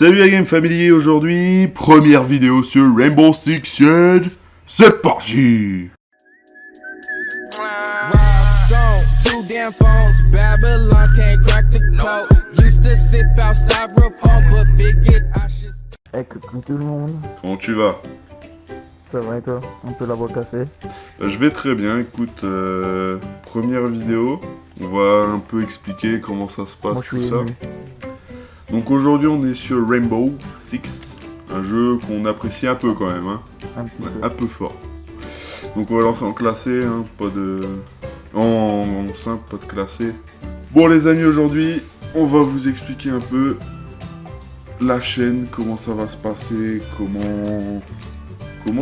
Salut la Game Family, aujourd'hui, première vidéo sur Rainbow Six Siege, c'est parti! Hey, coucou tout le monde, Comment tu vas? ça va et toi? Un peu la voix cassée. Je vais très bien, écoute, première vidéo, on va un peu expliquer comment ça se passe, Moi je tout suis ça. ému. Donc aujourd'hui on est sur Rainbow Six, un jeu qu'on apprécie un peu quand même, hein. Un petit peu. Un peu fort. Donc on va lancer en classé, hein, pas de... En simple, pas de classé. Bon les amis, aujourd'hui, on va vous expliquer un peu la chaîne, comment ça va se passer, comment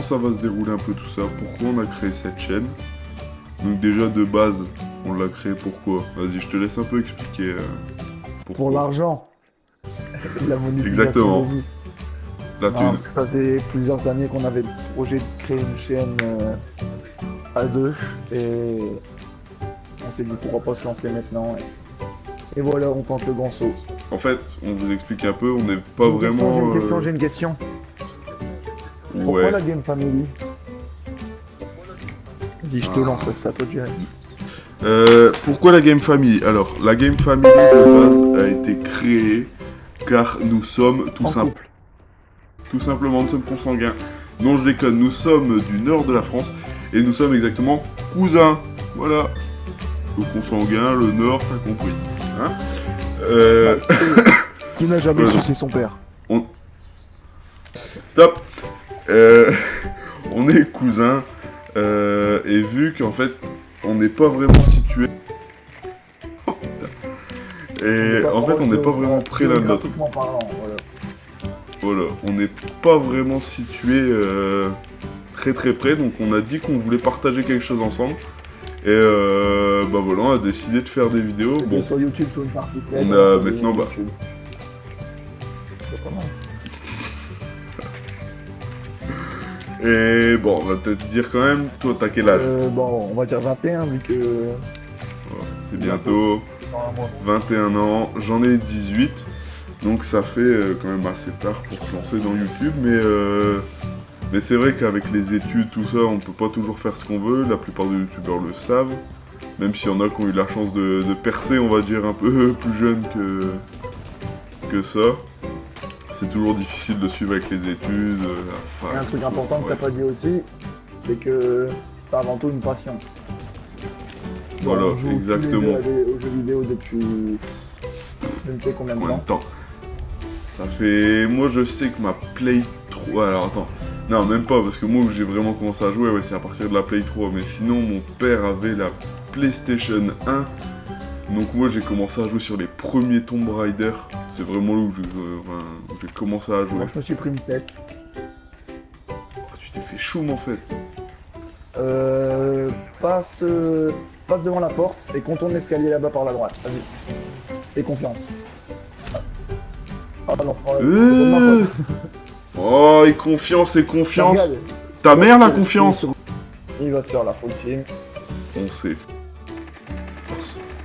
ça va se dérouler un peu tout ça, pourquoi on a créé cette chaîne. Donc déjà de base, on l'a créé pourquoi? Vas-y, je te laisse un peu expliquer pourquoi. Pour l'argent. La monétisation Exactement. des vues. La Non, thune. parce que ça fait plusieurs années qu'on avait le projet de créer une chaîne à deux et on s'est dit pourquoi pas se lancer maintenant. Et voilà, on tente le grand saut. En fait, on vous explique un peu, on n'est pas vraiment... J'ai une question. Pourquoi Ouais. la Game Family? Vas-y, je te lance, ça peut durer. Pourquoi la Game Family? Alors, la Game Family de base a été créée car nous sommes En couple. tout simplement, nous sommes consanguins. Non, je déconne, nous sommes du nord de la France et nous sommes exactement cousins. Voilà. Le consanguin, le nord, t'as compris. Hein Qui n'a jamais Voilà. sucé son père? Stop. On est cousins et vu qu'en fait, on n'est pas vraiment situés. Et en fait, on n'est pas vraiment près l'un de l'autre. Géographiquement parlant, voilà. Voilà, on n'est pas vraiment situé très près, donc on a dit qu'on voulait partager quelque chose ensemble. Et bah voilà, on a décidé de faire des vidéos. Bon, Sur YouTube, sur une partie on a maintenant, bah... C'est pas mal. Et bon, on va peut-être dire quand même, toi t'as quel âge? Bon, on va dire 21 vu que... Voilà, c'est bientôt dans un mois. 21 ans, j'en ai 18. Donc ça fait quand même assez tard pour se lancer dans YouTube, mais c'est vrai qu'avec les études, tout ça, on peut pas toujours faire ce qu'on veut, la plupart des youtubeurs le savent, même s'il y en a qui ont eu la chance de percer, on va dire, un peu plus jeune que ça. C'est toujours difficile de suivre avec les études. Et un truc important que t'as pas dit aussi, c'est que c'est avant tout une passion. Voilà, On joue exactement. tous les deux aux jeux vidéo depuis je ne sais combien de Combien de temps. temps? Ça fait... Moi je sais que ma Play 3... Alors attends. Non, même pas, parce que moi où j'ai vraiment commencé à jouer, ouais, c'est à partir de la Play 3. Mais sinon, mon père avait la PlayStation 1. Donc moi j'ai commencé à jouer sur les premiers Tomb Raider. C'est vraiment là où j'ai commencé à jouer. Moi je me suis pris une tête. Oh, tu t'es fait choum en fait. Passe devant la porte et contourne l'escalier là-bas par la droite. Vas-y. Et confiance. Ah l'enfant. Oh, et confiance, et confiance. Regarde, Ta mère la confiance. Il va se faire la full team. On sait.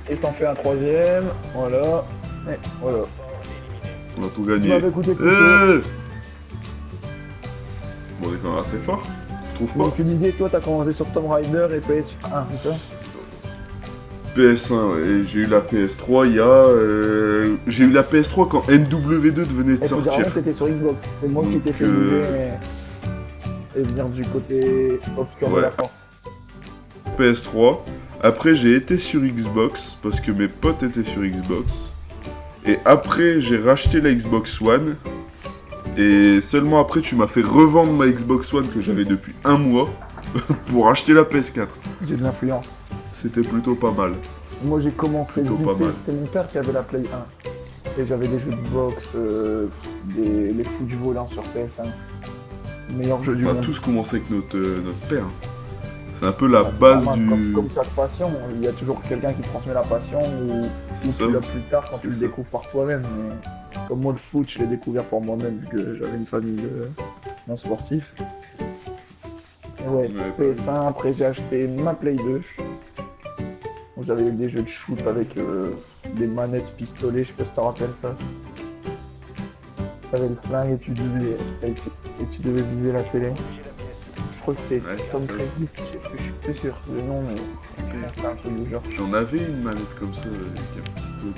Et t'en fais un troisième. Voilà. Et voilà. On a tout Tu gagné. m'avais coûté plus Bon, on est quand même assez fort. Tu trouves pas? Donc tu disais, toi t'as commencé sur Tomb Raider et PS1, c'est ça? PS1, ouais. Et j'ai eu la PS3 il y a... J'ai eu la PS3 quand MW2 devenait de Et faut dire sortir. que t'étais sur Xbox. C'est moi qui t'ai fait bouger et venir du côté obscur de Ouais. la porte. PS3. Après, j'ai été sur Xbox parce que mes potes étaient sur Xbox. Et après, j'ai racheté la Xbox One. Et seulement après, tu m'as fait revendre ma Xbox One que j'avais depuis un mois pour acheter la PS4. J'ai de l'influence. C'était plutôt pas mal. Moi j'ai commencé Plutôt vite pas fait, mal. c'était mon père qui avait la Play 1. Et j'avais des jeux de boxe, les foot du volant sur PS1. Meilleur jeu du On a monde. tous commencé avec notre père. C'est un peu la Ah, c'est base normal, du... Comme chaque passion, il y a toujours quelqu'un qui transmet la passion ou C'est ça. tu l'as plus tard quand C'est tu le ça. découvres par toi-même. Mais comme moi le foot, je l'ai découvert par moi-même vu que j'avais une famille d'un sportif. Et ouais, Ouais, PS1, après j'ai acheté ma Play 2. Où j'avais des jeux de shoot avec des manettes pistolets, je sais pas si tu te rappelles ça. t'avais le flingue et tu devais viser la télé. Je crois que c'était Ouais, c'est Tom ça. Cruise, je suis plus sûr le nom, mais c'était un truc du genre. J'en avais une manette comme ça avec un pistolet.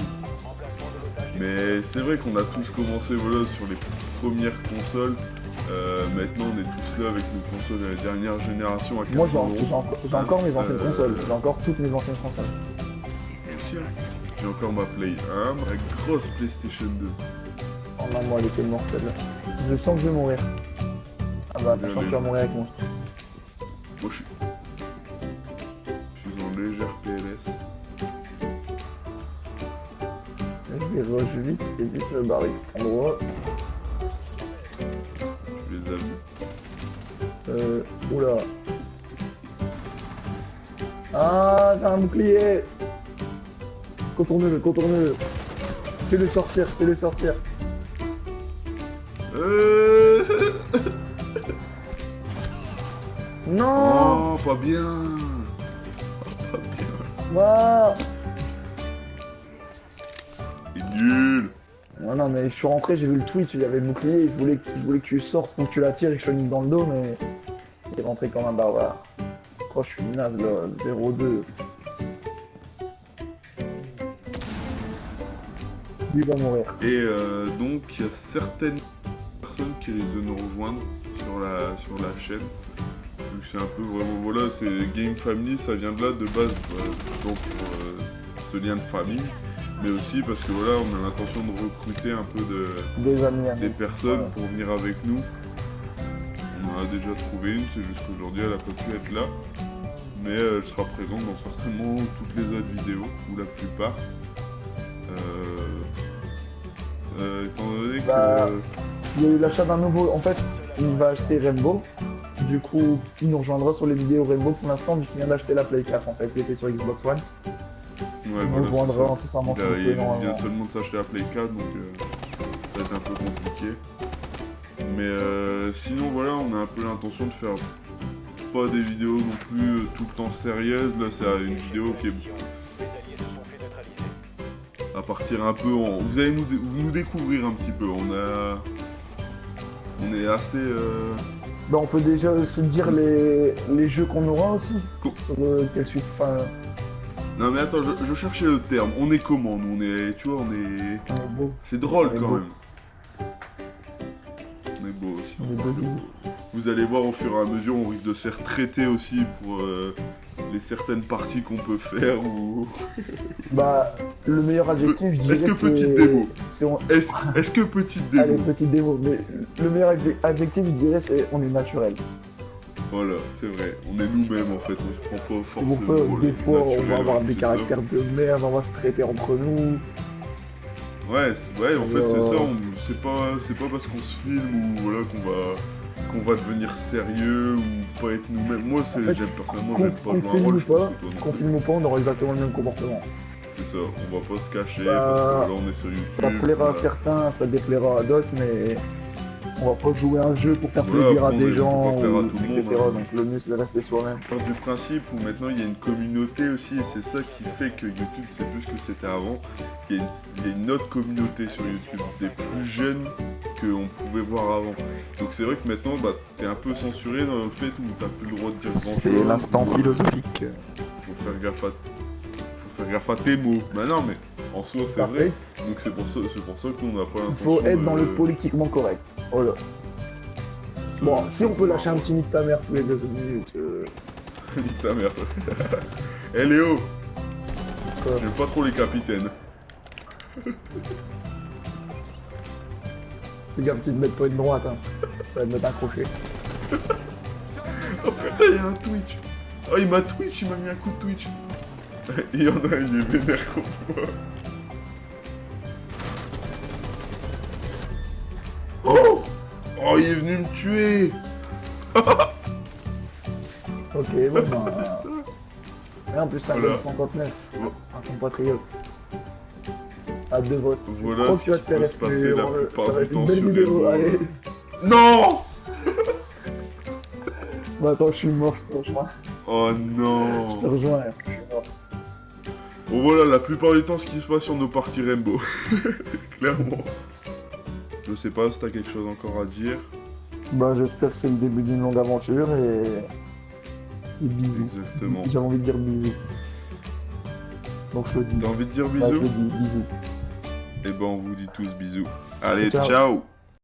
Mais c'est vrai qu'on a tous commencé voilà, sur les premières consoles. Maintenant on est tous là avec nos consoles de la dernière génération à 400 Moi euros. j'ai encore mes anciennes consoles, j'ai encore toutes mes anciennes consoles. Tiens, j'ai encore ma Play 1, ma grosse PlayStation 2. Oh non, moi elle était mortelle. Je sens que je vais mourir. Ah bah Bien, attention, tu les vas gens. mourir avec moi. Moi je suis en légère PLS. Je vais rush vite et vite me barrer de cet endroit. Je les ai vus. Oula. Ah, j'ai un bouclier. Contourne-le, contourne-le. Fais-le sortir, fais-le sortir. Non. Oh, pas bien. Pas bien. Non. C'est nul. Non, non, mais je suis rentré, j'ai vu le Twitch, il y avait le bouclier, je voulais que tu sortes pour que tu la tires et que je te nique dans le dos, mais il est rentré comme un barbare. Oh, je suis naze là, 0-2. Lui va mourir. Et donc il y a certaines personnes qui risquent de nous rejoindre sur la chaîne. Donc c'est un peu vraiment voilà, c'est Game Family, ça vient de là de base, donc pour ce lien de famille, mais aussi parce que voilà, on a l'intention de recruter un peu Des amis, des personnes Ouais. pour venir avec nous. On en a déjà trouvé une, c'est juste qu'aujourd'hui elle a pas pu être là. Mais elle sera présente dans certainement toutes les autres vidéos, ou la plupart. Étant donné que... Bah, il y a eu l'achat d'un nouveau. En fait, il va acheter Rainbow. Du coup, il nous rejoindra sur les vidéos Rainbow pour l'instant, vu qu'il vient d'acheter la Play 4 en fait. Il était sur Xbox One. Ouais, Il nous voilà, c'est rejoindra ça. incessamment Il, sur a- le il Play vient normalement. seulement de s'acheter la Play 4, donc ça va être un peu compliqué. Mais sinon, voilà, on a un peu l'intention de faire pas des vidéos non plus tout le temps sérieuses. Là, c'est une vidéo qui est à partir un peu en... Vous allez nous découvrir un petit peu. On est assez... Bah, on peut déjà aussi dire les jeux qu'on aura aussi. Co- Sur quelle suite. Enfin, Non mais attends, je cherchais le terme. On est comment nous? On est... Tu vois, on est... on est beau. C'est drôle On est quand beau. même. On est beau aussi. On est beau, bisous. Vous allez voir au fur et à mesure, on risque de se faire traiter aussi pour les certaines parties qu'on peut faire ou... Bah, le meilleur adjectif, je dirais. Est-ce que c'est- petite démo c'est on- Est-ce que petite Allez, démo petite démo. Mais le meilleur adjectif, je dirais, c'est on est naturel. Voilà, c'est vrai. On est nous-mêmes en fait, on se prend pas forcément... Des fois, on va naturel, avoir des c'est ça. caractères de merde, on va se traiter entre nous. Ouais, ouais, en fait c'est ça, Alors- c'est pas parce qu'on se filme ou voilà qu'on va devenir sérieux ou pas être nous-mêmes. Moi, En fait, j'aime personnellement, qu'on j'aime pas jouer un filme rôle, ou je pense pas, que toi non qu'on plus. filme ou pas, on aura exactement le même comportement. C'est ça, on va pas se cacher Bah, parce que là on est sur YouTube. Ça plaira à voilà. certains, ça déplaira à d'autres, mais on va pas jouer un jeu pour faire Voilà, plaisir à après, des on peut gens, pas plaire à ou- tout le etc. monde, hein. Donc le mieux c'est de rester soi-même. Je pars du principe où maintenant il y a une communauté aussi et c'est ça qui fait que YouTube c'est plus ce que c'était avant. Il y a une autre communauté sur YouTube, des plus jeunes qu'on pouvait voir avant. Donc c'est vrai que maintenant bah, t'es un peu censuré dans le fait où t'as plus le droit de dire grand chose. C'est l'instant philosophique. Faut faire gaffe à tes mots. Bah non mais en soi c'est vrai. Donc c'est pour ça que nous on n'a pas Il l'intention faut être de- dans le politiquement correct. Voilà. Bon, si on peut lâcher un petit nique ta mère tous les 2 minutes. Nique ta mère. Eh Léo, Quoi j'aime pas trop les capitaines. Fais gaffe qu'ils te mettent pas une droite, hein. Ça va te mettre un crochet. Oh putain, il y a un Twitch. Oh, il m'a Twitch, il m'a mis un coup de Twitch. Il y en a, il est vénère contre moi. Oh, oh, il est venu me tuer. Ok, bon ben. Et en plus, c'est un Voilà. 59, Bon. un compatriote. À 2 votes. Je Voilà crois ce que tu vas qui te faire peut se passer exclure. la plupart Ça va du être temps une belle sur vidéo, Rainbow. allez. Non. Bon, attends, je suis mort, je te rejoins. Oh Je te non. rejoins, je suis mort. Bon voilà, la plupart du temps, ce qui se passe sur nos parties Rainbow. Clairement. Je sais pas si t'as quelque chose encore à dire. Bah, j'espère que c'est le début d'une longue aventure et bisous. Exactement. J'ai envie de dire bisous. Donc je le dis. T'as envie de dire Bah, je bisous? le dis, bisous. Eh ben on vous dit tous bisous. Allez, Ciao. ciao.